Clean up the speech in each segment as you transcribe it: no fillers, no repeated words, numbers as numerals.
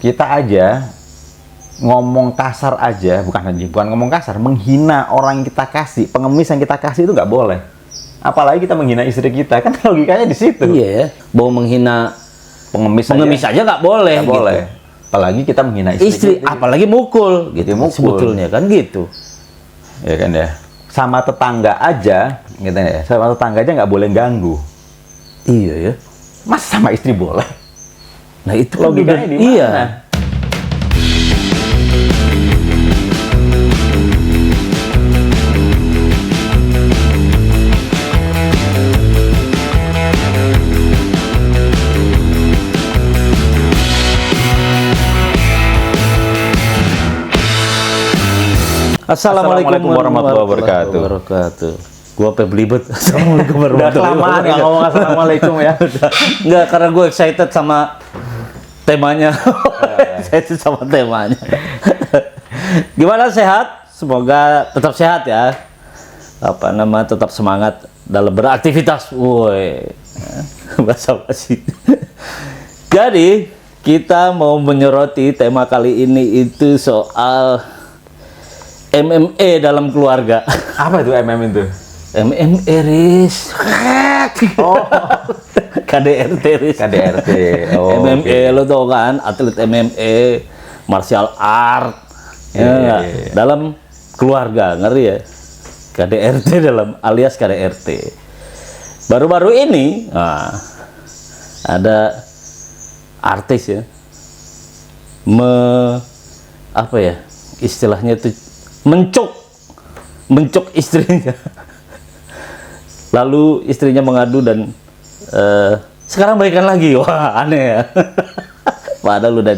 kita aja ngomong kasar aja, bukan ngomong kasar, menghina orang yang kita kasih, pengemis yang kita kasih itu nggak boleh. Apalagi kita menghina istri kita, kan logikanya di situ. Iya, bahwa menghina pengemis aja nggak boleh. Nggak boleh. Gitu. Apalagi kita menghina istri apalagi mukul, gitu. Mukul. Sebetulnya kan gitu. Ya kan ya. Sama tetangga aja, gitu ya. Sama tetangga aja nggak boleh ganggu. Iya ya. Masa sama istri boleh? Nah itu logikanya di mana? Iya. Assalamualaikum warahmatullahi wabarakatuh. Gua apa belibet. Assalamualaikum warahmatullahi wabarakatuh. Udah kelamaan ngomong assalamualaikum ya. Enggak, karena gue excited sama temanya. Excited sama temanya. Gimana, sehat? Semoga tetap sehat ya. Tetap semangat dalam beraktivitas. Woi. Basa-basi. Jadi, kita mau menyoroti tema kali ini itu soal MMA dalam keluarga. Apa itu MM itu? MMA, Riz. Oh, KDRT, Riz. KDRT. Oh, MMA, lo tau kan, atlet MMA, martial art. Ya, dalam keluarga, ngeri ya. KDRT alias KDRT. Baru-baru ini, ada artis ya, istilahnya itu mencok istrinya. Lalu istrinya mengadu dan sekarang baikan lagi. Wah, aneh ya. Padahal udah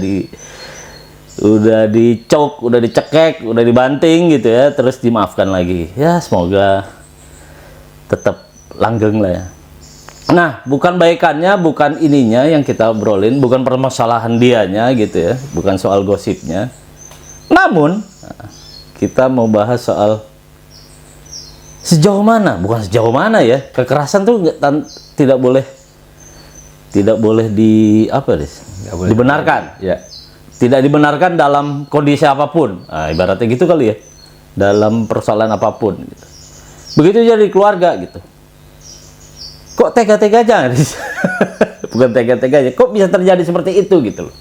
dicok, udah dicekek, udah dibanting gitu ya, terus dimaafkan lagi. Ya, semoga tetap langgeng lah ya. Nah, bukan baikannya, bukan ininya yang kita obrolin, bukan permasalahan dianya gitu ya, bukan soal gosipnya. Namun, kita mau bahas soal sejauh mana, bukan sejauh mana ya, kekerasan tuh tidak boleh dibenarkan. Ya. Tidak dibenarkan dalam kondisi apapun. Nah, ibaratnya gitu kali ya, dalam persoalan apapun. Gitu. Begitu jadi keluarga gitu. Kok tega-teganya? Bukan tega-teganya. Kok bisa terjadi seperti itu gitu loh.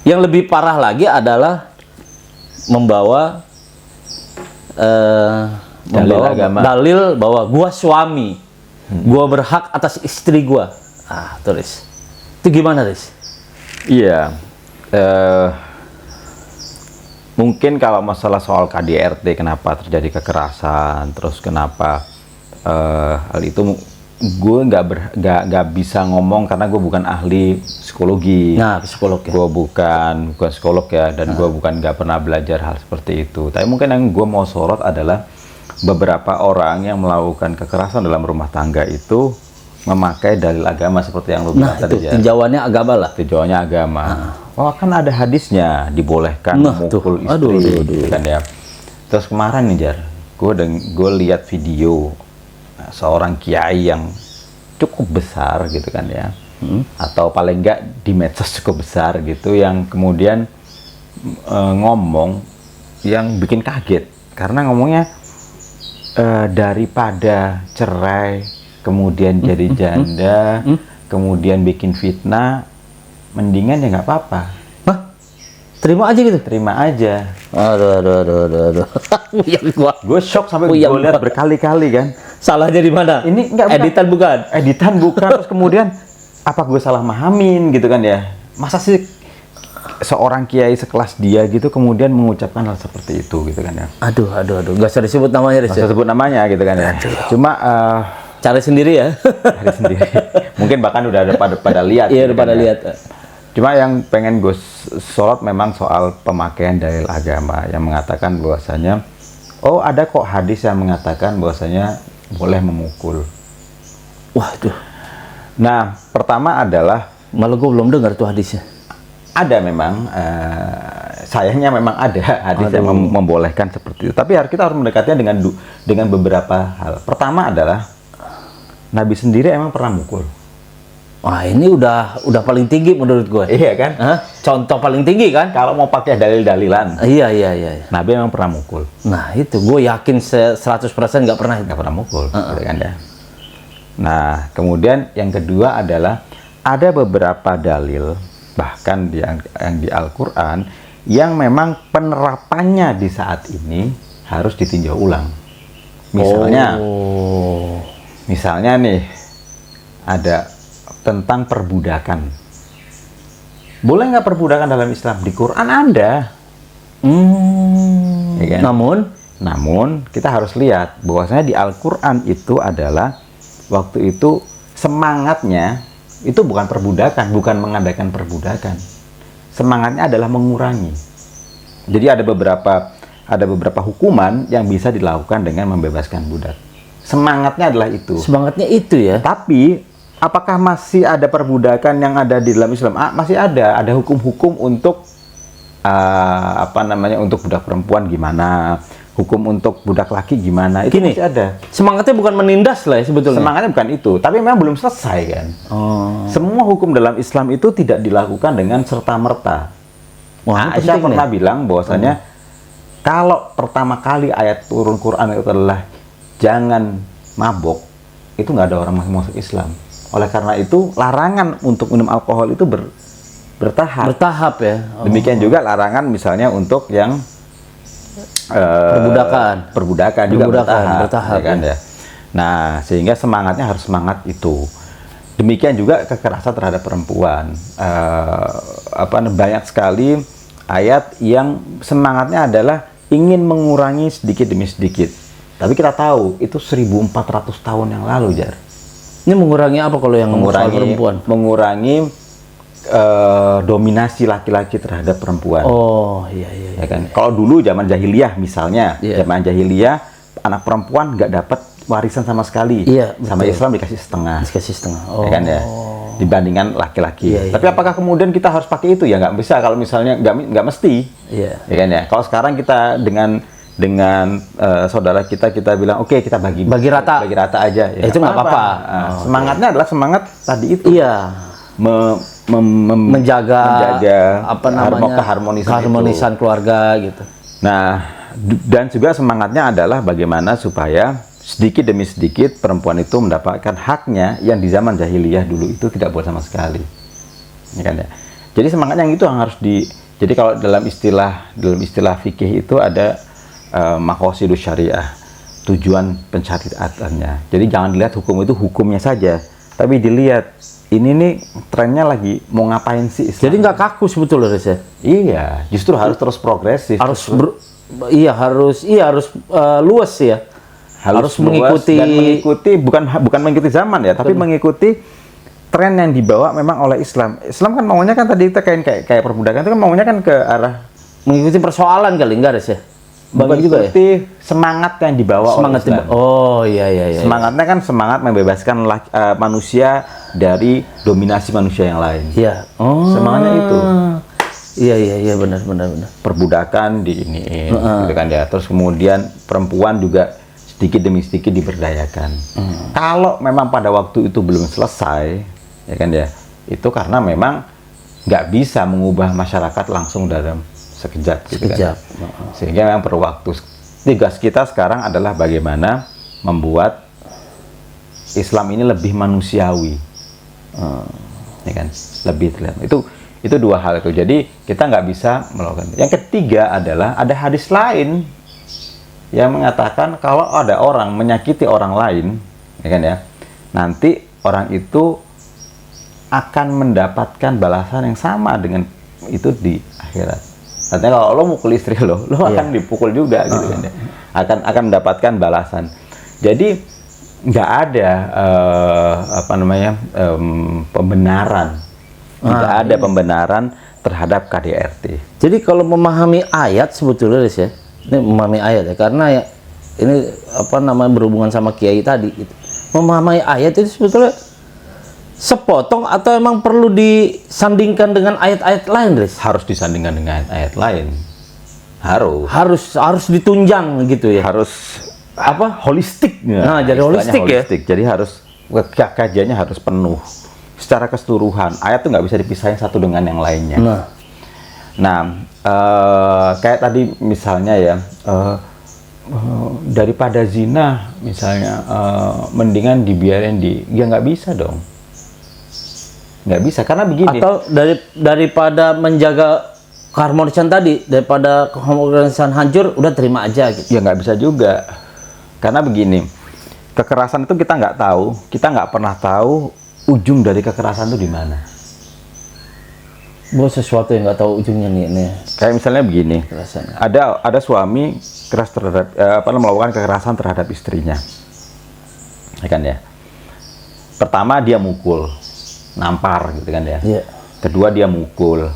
Yang lebih parah lagi adalah membawa dalil bahwa gua suami, gua berhak atas istri gua. Tulis. Itu gimana, Riz? Iya. Mungkin kalau masalah soal KDRT, kenapa terjadi kekerasan, terus kenapa hal itu, gue nggak bisa ngomong karena gue bukan ahli psikologi. Nah, psikolog ya. Gue bukan psikolog ya, dan gue nggak pernah belajar hal seperti itu. Tapi mungkin yang gue mau sorot adalah beberapa orang yang melakukan kekerasan dalam rumah tangga itu memakai dalil agama seperti yang lu bilang tadi ya. Tinjauannya agama lah. Tinjauannya agama. Oh, kan ada hadisnya dibolehkan memukul istri, kan ya. Terus kemarin nih Jar, gue lihat video seorang kiai yang cukup besar gitu kan ya, atau paling enggak di medsos cukup besar gitu, yang kemudian ngomong yang bikin kaget karena ngomongnya daripada cerai kemudian jadi janda, kemudian bikin fitnah, mendingan ya nggak apa-apa. Hah? Terima aja gitu? Terima aja. Aduh. Gue shock sampai gue lihat berkali-kali kan. Salahnya di mana? Ini enggak, editan bukan? Editan bukan. Terus kemudian apa gue salah mahamin gitu kan ya? Masa sih seorang kiai sekelas dia gitu kemudian mengucapkan hal seperti itu gitu kan ya? Aduh. Gak usah disebut namanya, Gak usah sebut namanya gitu kan ya. Cuma cari sendiri ya. Cari sendiri. Mungkin bahkan udah ada pada lihat. Iya, gitu udah pada lihat. Cuma yang pengen gue sorot memang soal pemakaian dalil agama yang mengatakan bahwasanya, oh ada kok hadis yang mengatakan bahwasanya boleh memukul. Waduh. Nah, pertama adalah, malah gue belum dengar tuh hadisnya. Ada memang, sayangnya memang ada hadis yang membolehkan seperti itu. Tapi kita harus mendekatnya dengan beberapa hal. Pertama adalah Nabi sendiri emang pernah mukul. Wah, ini udah paling tinggi menurut gue. Iya kan? Hah? Contoh paling tinggi kan? Kalau mau pakai dalil-dalilan, Iya. Nabi memang pernah mukul. Nah, itu gue yakin 100% nggak pernah. Nggak pernah mukul, gitu kan ya. Nah, kemudian yang kedua adalah ada beberapa dalil, bahkan yang di Al-Quran, yang memang penerapannya di saat ini harus ditinjau ulang. Misalnya nih, ada tentang perbudakan. Boleh nggak perbudakan dalam Islam? Di Quran ada. Ya kan? Namun kita harus lihat bahwasanya di Al-Quran itu adalah waktu itu semangatnya itu bukan perbudakan, bukan mengadakan perbudakan. Semangatnya adalah mengurangi. Jadi ada beberapa hukuman yang bisa dilakukan dengan membebaskan budak. Semangatnya adalah itu. Semangatnya itu ya. Tapi apakah masih ada perbudakan yang ada di dalam Islam? Masih ada hukum-hukum untuk untuk budak perempuan gimana? Hukum untuk budak laki gimana? Itu masih ada. Semangatnya bukan menindas lah ya sebetulnya. Semangatnya bukan itu, tapi memang belum selesai kan. Semua hukum dalam Islam itu tidak dilakukan dengan serta-merta. Aisyah pernah bilang bahwasanya kalau pertama kali ayat turun Quran itu adalah jangan mabok, itu nggak ada orang masuk Islam. Oleh karena itu larangan untuk minum alkohol itu bertahap. Bertahap ya. Demikian juga larangan misalnya untuk yang perbudakan juga bertahap ya kan ya. Nah, sehingga semangatnya harus semangat itu. Demikian juga kekerasan terhadap perempuan. Banyak sekali ayat yang semangatnya adalah ingin mengurangi sedikit demi sedikit. Tapi kita tahu itu 1400 tahun yang lalu, Jar. Ini mengurangi apa kalau yang mengurangi perempuan? Mengurangi dominasi laki-laki terhadap perempuan. Iya. Ya kan? Kalau dulu zaman jahiliyah misalnya, zaman jahiliyah anak perempuan nggak dapat warisan sama sekali. Iya, sama Islam dikasih setengah. Oh. Ya kan ya? Dibandingkan laki-laki. Tapi apakah kemudian kita harus pakai itu? Ya nggak bisa. Kalau misalnya nggak mesti. Iya. Ya kan ya? Kalau sekarang kita dengan saudara kita bilang oke, kita bagi rata aja. Ya, itu nggak apa-apa. Semangatnya adalah semangat tadi itu. Iya. Menjaga keharmonisan keluarga gitu. Nah, dan juga semangatnya adalah bagaimana supaya sedikit demi sedikit perempuan itu mendapatkan haknya yang di zaman jahiliyah dulu itu tidak boleh sama sekali. Ya kan ya? Jadi semangatnya yang itu yang harus jadi kalau dalam istilah fikih itu ada maqasidus syariah, tujuan pensyariatannya. Jadi jangan dilihat hukum itu hukumnya saja, tapi dilihat ini nih trennya lagi mau ngapain sih Islam. Jadi nggak kaku sebetulnya, Riz ya? Iya, justru harus terus progresif. Harus luas ya. Harus mengikuti bukan mengikuti zaman ya, tapi mengikuti tren yang dibawa memang oleh Islam. Islam kan maunya kan tadi kita kayak perbudakan itu kan maunya kan ke arah mengikuti persoalan kali enggak, Riz ya? Mengikuti semangat yang dibawa oleh Islam. Iya. Semangatnya kan semangat membebaskan manusia dari dominasi manusia yang lain. Iya. Semangatnya itu. Iya, benar. Perbudakan diiniin, gitu kan ya. Terus kemudian perempuan juga sedikit demi sedikit diberdayakan. Kalau memang pada waktu itu belum selesai, ya kan ya, itu karena memang nggak bisa mengubah masyarakat langsung dalam sekejap. Gitu kan. Sehingga memang perlu waktu. Tugas kita sekarang adalah bagaimana membuat Islam ini lebih manusiawi, ya kan, lebih terlihat. Itu dua hal itu. Jadi kita nggak bisa melakukan. Yang ketiga adalah ada hadis lain yang mengatakan kalau ada orang menyakiti orang lain, ya kan ya, nanti orang itu akan mendapatkan balasan yang sama dengan itu di akhirat. Artinya kalau lo mukul istri lo akan dipukul juga, gitu kan ya. Akan mendapatkan balasan. Jadi nggak ada pembenaran. Tidak ada pembenaran terhadap KDRT. Jadi kalau memahami ayat sebetulnya, Riz ya, ini memahami ayat ya, karena ya ini berhubungan sama kiai tadi. Gitu. Memahami ayat itu sebetulnya sepotong atau emang perlu disandingkan dengan ayat-ayat lain, Riz? Harus disandingkan dengan ayat lain. Harus ditunjang gitu ya. Harus holistik. Nah, jadi holistik ya. Jadi harus kajiannya harus penuh. secara keseluruhan. Ayat tuh nggak bisa dipisahin satu dengan yang lainnya. Nah, kayak tadi misalnya ya, daripada zina misalnya, mendingan dibiarin ya nggak bisa dong. Nggak bisa, karena begini. Atau daripada menjaga keharmonisan tadi, daripada keharmonisan hancur, udah terima aja gitu. Ya nggak bisa juga. Karena begini, kekerasan itu kita nggak tahu, kita nggak pernah tahu ujung dari kekerasan itu di mana. Buat sesuatu yang nggak tahu ujungnya nih. Kayak misalnya begini, Kekerasan. ada suami keras terhadap melakukan kekerasan terhadap istrinya, ya kan ya. Pertama dia mukul, nampar gitu kan ya. Iya. Kedua dia mukul,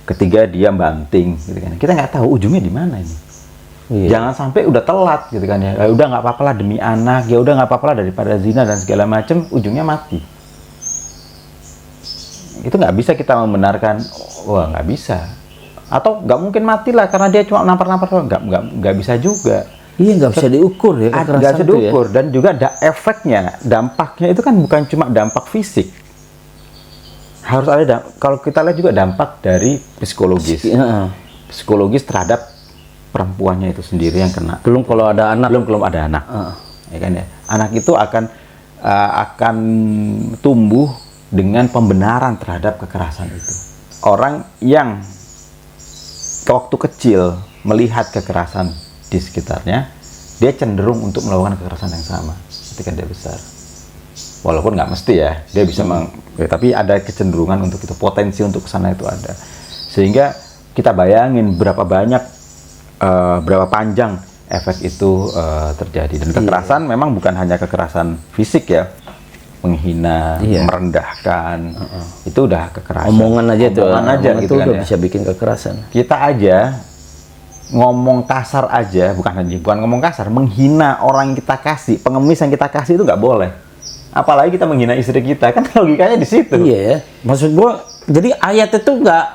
ketiga dia banting gitu kan. Kita nggak tahu ujungnya di mana ini. Iya. Jangan sampai udah telat gitu kan ya. Udah nggak apa-apa lah demi anak, ya udah nggak apa-apa lah daripada zina dan segala macem, ujungnya mati. Itu nggak bisa kita membenarkan. Wah, nggak bisa. Atau nggak mungkin mati lah karena dia cuma nampar-nampar. Nggak bisa juga. Iya, nggak bisa diukur ya kekerasan Nggak bisa itu diukur. ya. Dan juga ada efeknya, dampaknya itu kan bukan cuma dampak fisik. Harus ada kalau kita lihat juga dampak dari psikologis. Psikologis terhadap perempuannya itu sendiri yang kena. Belum kalau ada anak. Belum ada anak. Ya kan ya. Anak itu akan tumbuh dengan pembenaran terhadap kekerasan itu. Orang yang waktu kecil melihat kekerasan di sekitarnya, dia cenderung untuk melakukan kekerasan yang sama ketika dia besar. Walaupun nggak mesti ya, dia bisa tapi ada kecenderungan untuk itu, potensi untuk kesana itu ada. Sehingga kita bayangin berapa panjang efek itu terjadi. Dan kekerasan memang bukan hanya kekerasan fisik ya, menghina, merendahkan, itu udah kekerasan. Omongan aja gitu itu kan udah ya. bisa bikin kekerasan. Kita aja ngomong kasar aja, bukan ngomong kasar, menghina orang yang kita kasih, pengemis yang kita kasih itu nggak boleh. Apalagi kita menghina istri kita, kan logikanya di situ. Iya, maksud gua, jadi ayat itu nggak,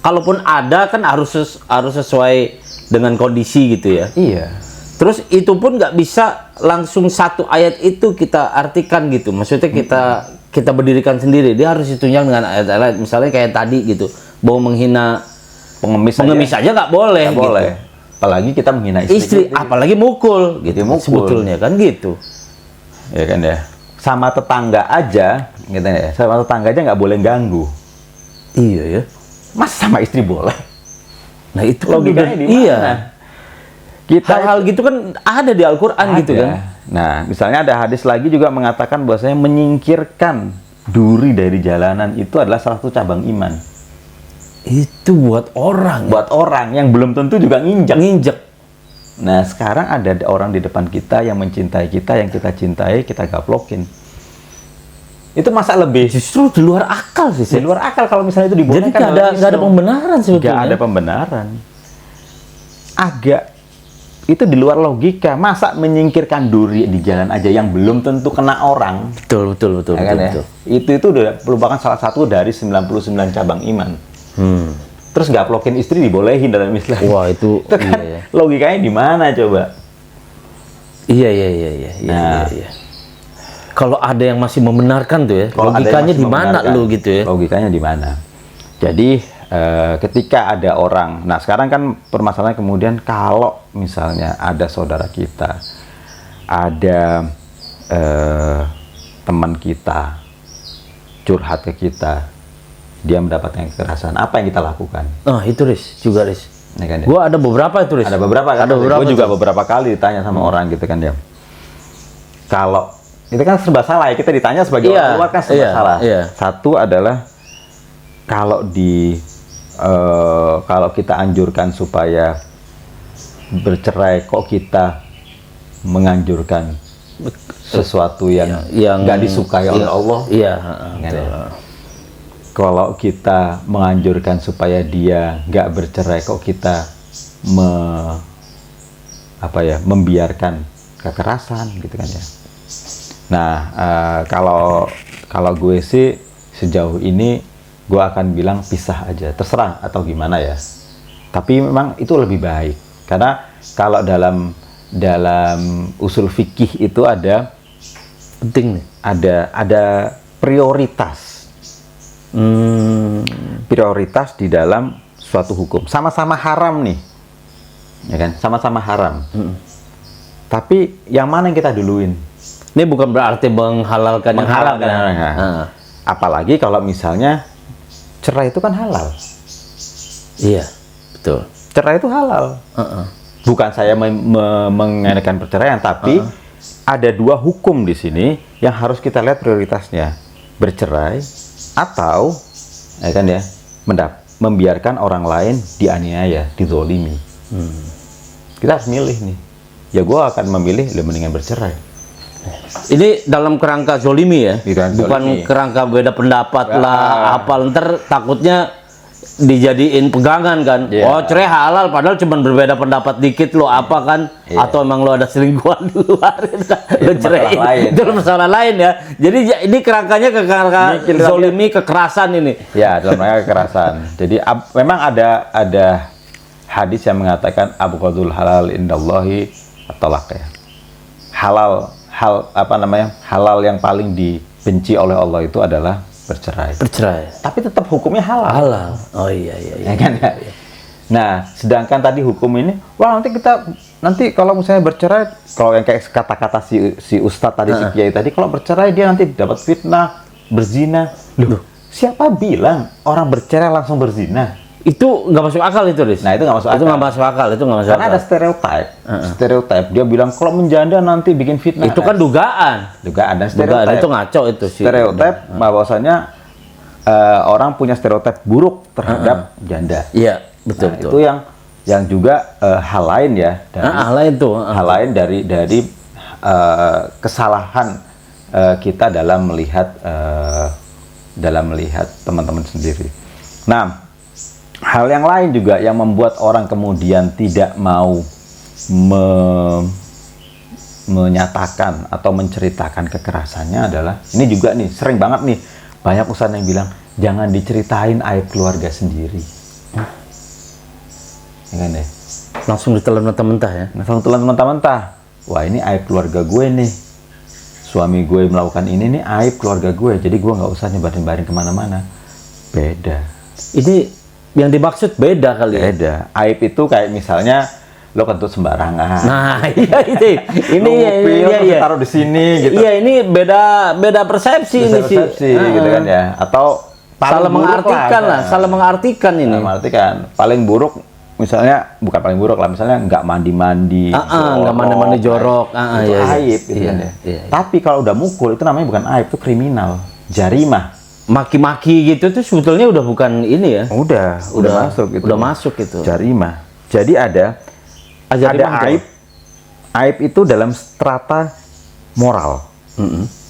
kalaupun ada kan harus sesuai dengan kondisi gitu ya. Iya. Terus itu pun nggak bisa langsung satu ayat itu kita artikan gitu. Maksudnya kita berdirikan sendiri. Dia harus ditunjang dengan ayat-ayat. Misalnya kayak tadi gitu, bahwa menghina pengemis aja nggak boleh. Nggak boleh. Apalagi kita menghina istri. Apalagi mukul gitu. Mukul. Sebetulnya kan gitu. Ya kan ya. Sama tetangga aja, gitu ya. Sama tetangga aja nggak boleh ganggu. Iya ya. Masa sama istri boleh? Nah itu logikanya di mana? Iya. Hal-hal gitu kan ada di Al-Quran gitu kan. Nah, misalnya ada hadis lagi juga mengatakan bahwasanya menyingkirkan duri dari jalanan itu adalah salah satu cabang iman. Itu buat orang. Buat orang yang belum tentu juga nginjek. Nah, sekarang ada orang di depan kita yang mencintai kita, yang kita cintai, kita gaplokin. Itu masa lebih justru di luar akal sih. Di luar akal kalau misalnya itu dibolehkan. Jadi nggak ada pembenaran sebetulnya. Nggak ada pembenaran. Itu di luar logika. Masa menyingkirkan duri di jalan aja yang belum tentu kena orang. Betul. Ya kan ya? Itu udah merupakan salah satu dari 99 cabang iman. Terus gaplokin istri dibolehin dalam Islam. Wah, itu kan iya. Logikanya di mana coba? Iya. Kalau ada yang masih membenarkan tuh ya, logikanya di mana lu gitu ya? Logikanya di mana? Jadi ketika ada orang, nah sekarang kan permasalahan kemudian kalau misalnya ada saudara kita, ada teman kita curhat ke kita, dia mendapatkan kekerasan, apa yang kita lakukan? Itu Riz. Ya kan, ya? Gua ada beberapa itu Riz. Ada beberapa kan? Gue juga beberapa kali ditanya sama orang gitu kan ya. Kalau itu kan serba salah ya, kita ditanya sebagai orang luar kan serba salah. Satu adalah kalau kita anjurkan supaya bercerai, kok kita menganjurkan sesuatu yang nggak disukai oleh Allah? Iya. Kalau kita menganjurkan supaya dia nggak bercerai, kok kita membiarkan kekerasan gitu kan ya. Nah, kalau gue sih sejauh ini gue akan bilang pisah aja, terserah atau gimana ya. Tapi memang itu lebih baik karena kalau dalam usul fikih itu ada penting nih. Ada prioritas. Prioritas di dalam suatu hukum. Sama-sama haram nih, ya kan? Sama-sama haram. Tapi yang mana yang kita duluin? Ini bukan berarti menghalalkan yang haram kan? Apalagi kalau misalnya cerai itu kan halal. Iya, betul. Cerai itu halal. Bukan saya mengenaikan perceraian, tapi ada dua hukum di sini yang harus kita lihat prioritasnya. Bercerai atau ya kan ya, membiarkan orang lain dianiaya, dizolimi. Kita harus milih nih. Ya gue akan memilih lebih mendingan bercerai. Ini dalam kerangka zolimi ya, bukan zolimi. Kerangka beda pendapat lah, apa ntar takutnya dijadiin pegangan kan. Oh cerai halal, padahal cuma berbeda pendapat dikit lo apa kan, atau emang lo ada selingkuhan di luar, lo cerai. Itu masalah lain ya. Jadi ini kerangkanya ke kerangka zolimi, kekerasan ini. Ya, dalam rangka kekerasan. Jadi memang ada hadis yang mengatakan abghadul halal indallahi at-talaq ya. Halal yang paling dibenci oleh Allah itu adalah bercerai. Tapi tetap hukumnya halal. Oh iya. Ya kan ya? Nah, sedangkan tadi hukum ini, nanti kalau misalnya bercerai, kalau yang kayak kata-kata si Ustadz tadi, si Kiai tadi, kalau bercerai dia nanti dapat fitnah, berzina. Loh, siapa bilang orang bercerai langsung berzina? Itu nggak masuk akal itu, Riz. Nah, itu nggak masuk akal. Karena ada stereotip. Dia bilang kalau menjanda nanti bikin fitnah. Itu kan dugaan dan stereotip. Itu ngaco itu sih. Stereotip bahwasanya orang punya stereotip buruk terhadap janda. Iya, betul. Itu yang juga hal lain ya. Hal lain dari kesalahan kita dalam melihat teman-teman sendiri. Nah, hal yang lain juga yang membuat orang kemudian tidak mau menyatakan atau menceritakan kekerasannya adalah, ini juga nih, sering banget nih, banyak ustadz yang bilang, jangan diceritain aib keluarga sendiri. Ya kan deh? Langsung ditelan mentah-mentah ya? Langsung ditelan mentah-mentah. Wah, ini aib keluarga gue nih. Suami gue melakukan ini nih, aib keluarga gue. Jadi gue nggak usah nyebarin-nyebarin kemana-mana. Beda. Ini yang dimaksud beda kali ya? Beda. Aib itu kayak misalnya lo kentut sembarangan. Nah, iya itu. Ini iya. Taruh di sini gitu. Iya, ini beda persepsi ini sih. Gitu kan ya. Atau salah mengartikan ini. Paling buruk misalnya, bukan paling buruk lah, misalnya nggak mandi-mandi. Nggak mandi-mandi jorok. Itu aib gitu kan ya. Tapi kalau udah mukul itu namanya bukan aib, itu kriminal. Jarimah. Maki-maki gitu tuh sebetulnya udah bukan ini ya. Udah masuk gitu. Udah masuk gitu. Jarimah. Jadi ada aib. Aib itu dalam strata moral.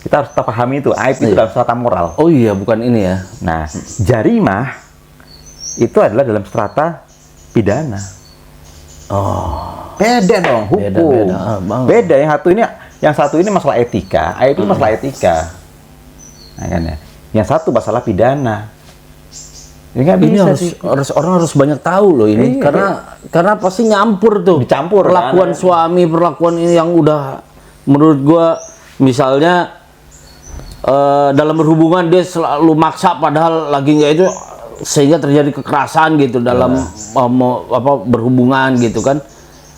Kita harus pahami itu. Aib itu dalam strata moral. Oh iya, bukan ini ya. Nah, jarimah itu adalah dalam strata pidana. Oh. Beda dong hukum. Beda. Yang satu ini masalah etika. Aib itu masalah etika. Nah, kan ya. Yang satu masalah pidana. Ini orang harus banyak tahu loh ini, karena pasti nyampur tuh. Dicampur perlakuan suami, perlakuan ini yang udah menurut gua misalnya dalam berhubungan dia selalu maksa padahal lagi nggak itu, sehingga terjadi kekerasan gitu dalam berhubungan gitu kan.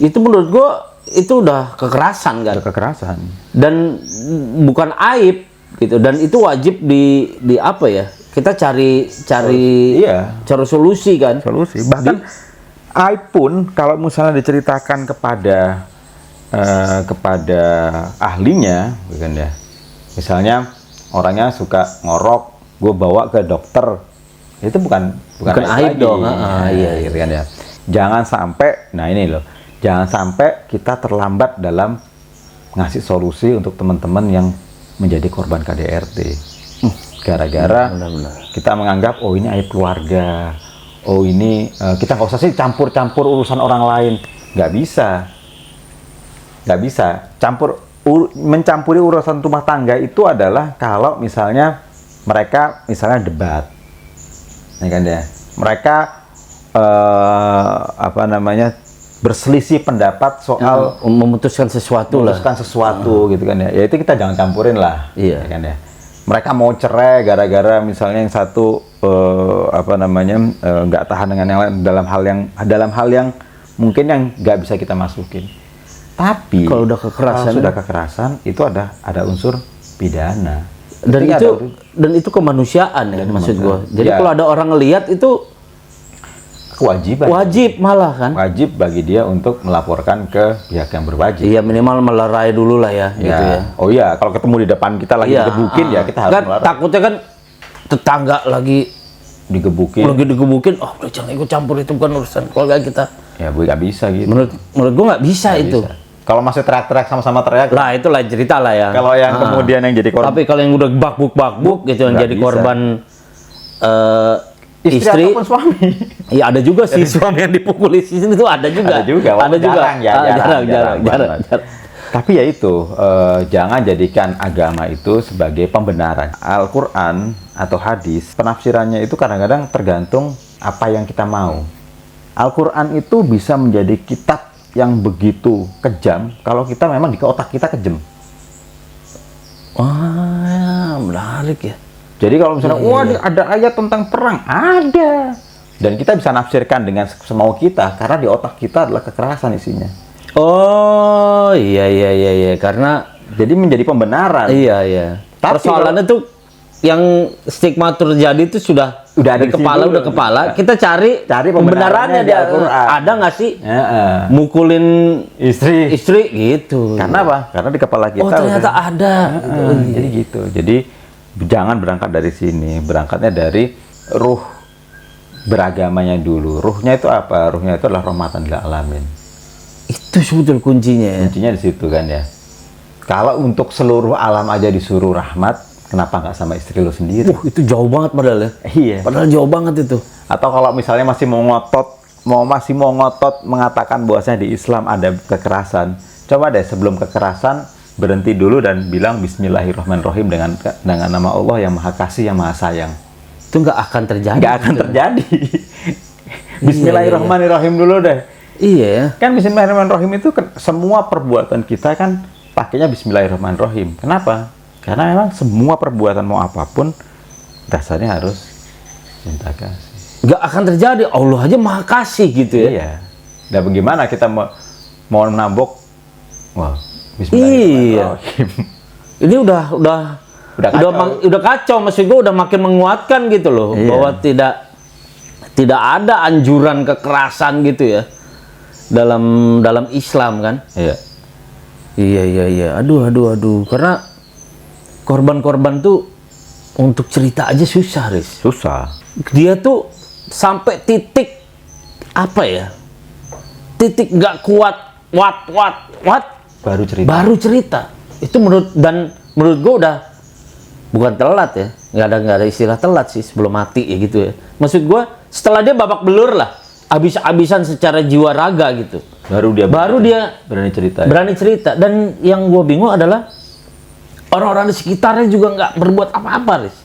Itu menurut gua itu udah kekerasan kan. Kekerasan. Dan bukan aib gitu, dan itu wajib di apa ya, kita cari solusi kan. Bahkan aib pun kalau misalnya diceritakan kepada ahlinya, kan ya, misalnya orangnya suka ngorok, gue bawa ke dokter, itu bukan aib dong. Iya, kan ya. Jangan sampai, jangan sampai kita terlambat dalam ngasih solusi untuk teman-teman yang menjadi korban KDRT. Gara-gara kita menganggap, oh ini aib keluarga, oh ini kita nggak usah sih campur-campur urusan orang lain. Nggak bisa mencampuri urusan rumah tangga. Itu adalah kalau misalnya mereka debat, ya kan ya, mereka berselisih pendapat soal memutuskan sesuatu gitu kan ya. Ya itu kita jangan campurin lah. Iya. Ya kan ya. mereka mau cerai gara-gara misalnya yang satu nggak tahan dengan yang lain dalam hal yang mungkin yang nggak bisa kita masukin. Tapi kalau sudah kekerasan itu ada unsur pidana. Dan itu kemanusiaan ya, maksud gua. Jadi kalau ada orang ngelihat itu kewajiban. Wajib malah kan. Wajib bagi dia untuk melaporkan ke pihak yang berwajib. Iya, minimal melerai dulu lah ya, gitu ya. Oh iya, kalau ketemu di depan kita lagi digebukin ya kita harus kan melerai. Takutnya kan tetangga lagi digebukin, oh udah jangan ikut campur, itu bukan urusan keluarga kita. Ya, Bu, nggak bisa gitu. Menurut gua nggak bisa itu. Kalau masih teriak-teriak sama-sama teriak, lah itu lain cerita lah ya. Kalau yang kemudian yang jadi korban. Tapi kalau yang udah bakbuk gitu yang jadi korban istri ataupun suami. Iya, ada juga sih suami yang dipukul istri itu ada juga. Jarang. Tapi ya itu, jangan jadikan agama itu sebagai pembenaran. Al-Quran atau hadis, penafsirannya itu kadang-kadang tergantung apa yang kita mau. Al-Quran itu bisa menjadi kitab yang begitu kejam kalau kita memang di otak kita kejam. Wah, menarik ya. Jadi kalau misalnya, ada ayat tentang perang, ada. Dan kita bisa nafsirkan dengan semau kita, karena di otak kita adalah kekerasan isinya. Oh, iya. Karena jadi menjadi pembenaran. Iya. Persoalannya tuh yang stigma terjadi itu sudah ada di kepala, udah kepala. Kita cari pembenarannya di Al-Quran. Ada nggak sih mukulin istri gitu? Karena apa? Karena di kepala kita. Oh, ternyata ada. Jadi gitu. Jadi jangan berangkat dari sini. Berangkatnya dari ruh beragamanya dulu. Ruhnya itu apa? Ruhnya itu adalah rahmatan lil alamin. Itu sebetulnya kuncinya. Kuncinya di situ kan ya. Kalau untuk seluruh alam aja disuruh rahmat, kenapa nggak sama istri lo sendiri? Itu jauh banget padahal ya. Iya. Padahal jauh banget itu. Atau kalau misalnya masih mau ngotot mengatakan bahwasanya di Islam ada kekerasan, coba deh sebelum kekerasan berhenti dulu dan bilang Bismillahirrahmanirrahim dengan nama Allah yang Maha Kasih, yang Maha Sayang. Itu nggak akan terjadi. Nggak akan terjadi. Bismillahirrahmanirrahim dulu deh. Iya. Kan Bismillahirrahmanirrahim itu kan semua perbuatan kita kan pakainya Bismillahirrahmanirrahim. Kenapa? Karena memang semua perbuatan mau apapun dasarnya harus cinta kasih. Nggak akan terjadi, Allah aja Maha Kasih gitu ya. Iya. Dan bagaimana kita mau menambok? Wah, Bismillahirrahmanirrahim. Iya. Ini udah kacau, maksud gue udah makin menguatkan gitu loh, bahwa tidak ada anjuran kekerasan gitu ya dalam Islam kan. Iya. Aduh. Karena korban-korban tuh untuk cerita aja susah, Riz. Susah. Dia tuh sampai titik apa ya? Titik nggak kuat, baru cerita. Itu menurut gue udah bukan telat ya. Nggak ada istilah telat sih sebelum mati ya gitu ya. Maksud gue setelah dia babak belur lah, habis-habisan secara jiwa raga gitu. Baru dia berani cerita. Berani cerita. Dan yang gue bingung adalah orang-orang di sekitarnya juga nggak berbuat apa-apa, Riz.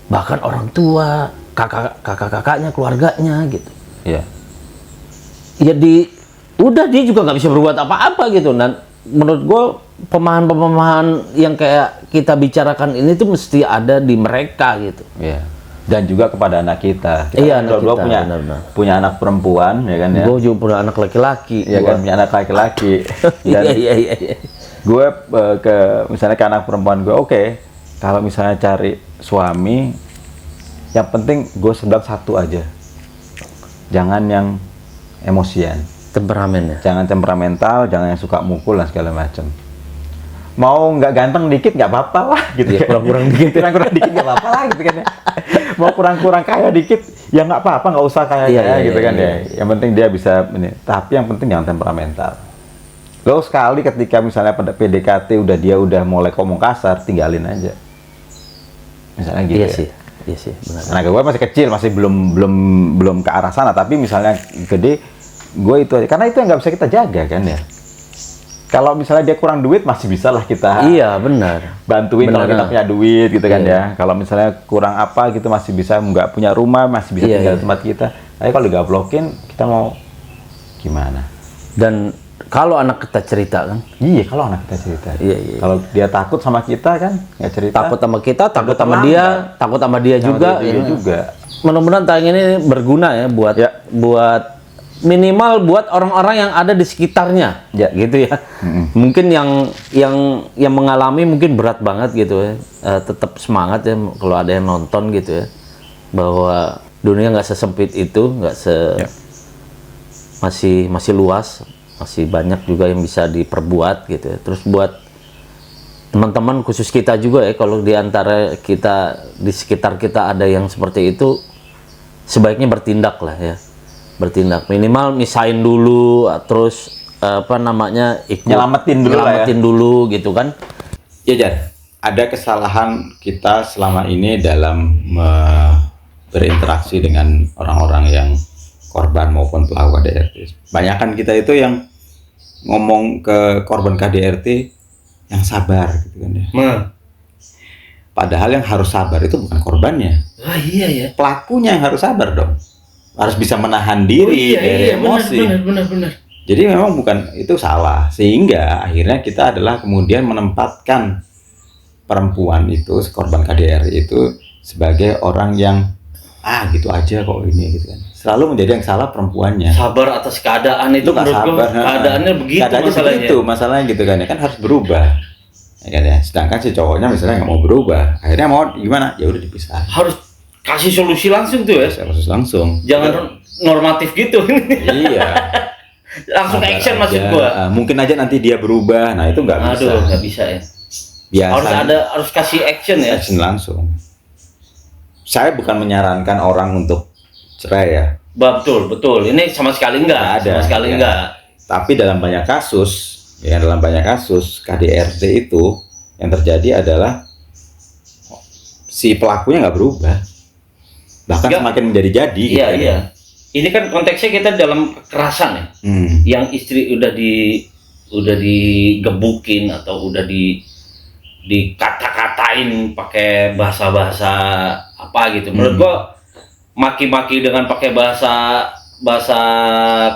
Bahkan orang tua, kakak-kakaknya, keluarganya gitu. Iya. Ya udah dia juga nggak bisa berbuat apa-apa gitu. Dan menurut gue pemahaman yang kayak kita bicarakan ini tuh mesti ada di mereka gitu. Iya. Dan juga kepada anak kita. Iya, dua punya anak perempuan, ya kan ya. Gue juga punya anak laki-laki. Iya kan, punya anak laki-laki. Iya. Gue misalnya ke anak perempuan gue, oke, kalau misalnya cari suami, yang penting gue sedang satu aja, jangan yang emosian, temperamennya, jangan temperamental, jangan yang suka mukul dan segala macam. Mau nggak ganteng dikit nggak apa-apa lah gitu ya, kurang-kurang dikit nggak apa-apa lah gitu kan ya. Mau kurang-kurang kaya dikit ya nggak apa-apa, nggak usah kaya gitu kan ya. Yang penting dia bisa ini, tapi yang penting jangan temperamental. Lo sekali ketika misalnya pada PDKT dia udah mulai ngomong kasar, tinggalin aja. Misalnya gitu. Iya sih, benar. Anak gue masih kecil, masih belum ke arah sana, tapi misalnya gede, gue itu aja. Karena itu yang nggak bisa kita jaga kan ya. Kalau misalnya dia kurang duit, masih bisa lah kita. Iya, benar. Bantuin kalau kita punya duit gitu kan ya. Kalau misalnya kurang apa gitu, masih bisa, nggak punya rumah, masih bisa tinggal di tempat kita. Tapi kalau digablokin, kita mau gimana? Dan kalau anak kita cerita kan. Iya, kalau anak kita cerita. Iya. Kalau dia takut sama kita kan, nggak cerita. Takut sama kita, takut sama dia, takut sama dia juga. Dia juga. Mudah-mudahan tayang ini berguna ya buat minimal buat orang-orang yang ada di sekitarnya, ya gitu ya. Mungkin yang mengalami mungkin berat banget gitu ya. Tetap semangat ya kalau ada yang nonton gitu ya. Bahwa dunia nggak sesempit itu, masih luas, masih banyak juga yang bisa diperbuat gitu ya. Terus buat teman-teman khusus kita juga ya, kalau di antara kita di sekitar kita ada yang seperti itu, sebaiknya bertindak lah ya, bertindak minimal misahin dulu, terus nyelamatin dulu gitu kan. Ya Jar, ada kesalahan kita selama ini dalam berinteraksi dengan orang-orang yang korban maupun pelaku KDRT. Banyakan kita itu yang ngomong ke korban KDRT yang sabar gitu kan ya. Padahal yang harus sabar itu bukan korbannya. Iya ya. Pelakunya yang harus sabar dong. Harus bisa menahan diri dari emosi. Benar. Jadi memang bukan itu salah. Sehingga akhirnya kita adalah kemudian menempatkan perempuan itu, korban KDRT itu sebagai orang yang gitu aja kok ini gitu kan. Selalu menjadi yang salah perempuannya. Sabar atas keadaan itu menurut gue keadaannya begitu, masalahnya gitu kan ya, kan harus berubah. Ya kan ya. Sedangkan si cowoknya misalnya nggak mau berubah, akhirnya mau gimana? Ya udah dipisah. Harus kasih solusi langsung tuh ya. Solusi langsung. Jangan normatif gitu. Iya. Langsung action maksud gua. Mungkin aja nanti dia berubah. Nah, itu nggak bisa. Aduh, nggak bisa ya. Biasa. Harus kasih action ya. Action langsung. Saya bukan menyarankan orang untuk cerai ya. Betul. Ini sama sekali enggak. Tapi dalam banyak kasus KDRT itu yang terjadi adalah si pelakunya nggak berubah, bahkan semakin menjadi-jadi. Iya. Ini kan konteksnya kita dalam kekerasan ya. Yang istri udah digebukin atau udah dikata-katain pakai bahasa apa gitu. Menurut gua maki-maki dengan pakai bahasa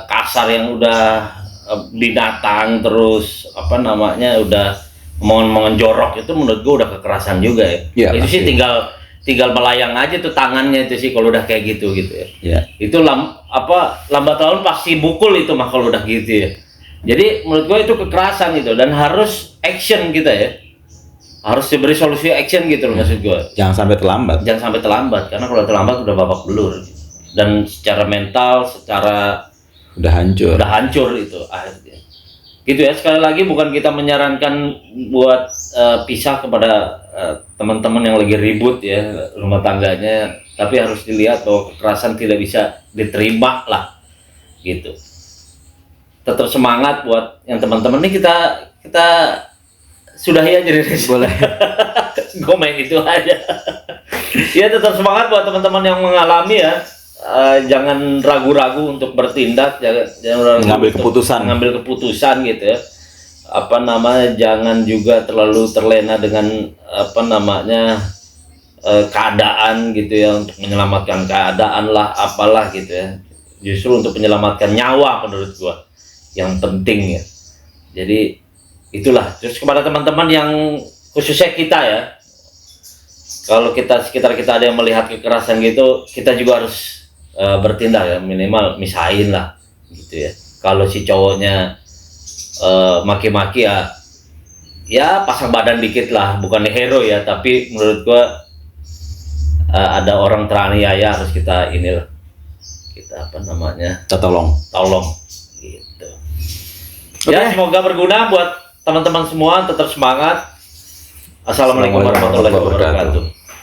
kasar yang udah binatang, terus udah menjorok, itu menurut gua udah kekerasan juga ya. Itu sih tinggal melayang aja tuh tangannya itu sih kalau udah kayak gitu ya. Itu lambat laun pasti bukul itu mah kalau udah gitu ya. Jadi menurut gua itu kekerasan gitu, dan harus action kita ya. Harus diberi solusi action gitu loh maksud gua. Jangan sampai terlambat, karena kalau terlambat udah babak belur. Dan secara mental, secara udah hancur itu akhirnya. Gitu ya, sekali lagi bukan kita menyarankan buat pisah kepada teman-teman yang lagi ribut ya rumah tangganya, tapi harus dilihat bahwa kekerasan tidak bisa diterima lah gitu. Tetap semangat buat yang teman-teman ini, kita sudahi aja deh, boleh. Gue main itu aja. Ya, tetap semangat buat teman-teman yang mengalami ya. Jangan ragu-ragu untuk bertindak, jangan mengambil keputusan gitu ya. Jangan juga terlalu terlena dengan keadaan gitu ya, untuk menyelamatkan keadaan lah apalah gitu ya. Justru untuk menyelamatkan nyawa menurut gua yang penting ya. Jadi itulah. Terus kepada teman-teman yang khususnya kita ya, kalau sekitar kita ada yang melihat kekerasan gitu, kita juga harus bertindak ya, minimal misahin lah gitu ya. Kalau si cowoknya maki-maki ya pasang badan dikit lah, bukan hero ya, tapi menurut gua ada orang teraniaya, harus kita tolong gitu. Ya, semoga berguna buat teman-teman semua. Tetap semangat. Assalamualaikum warahmatullahi wabarakatuh.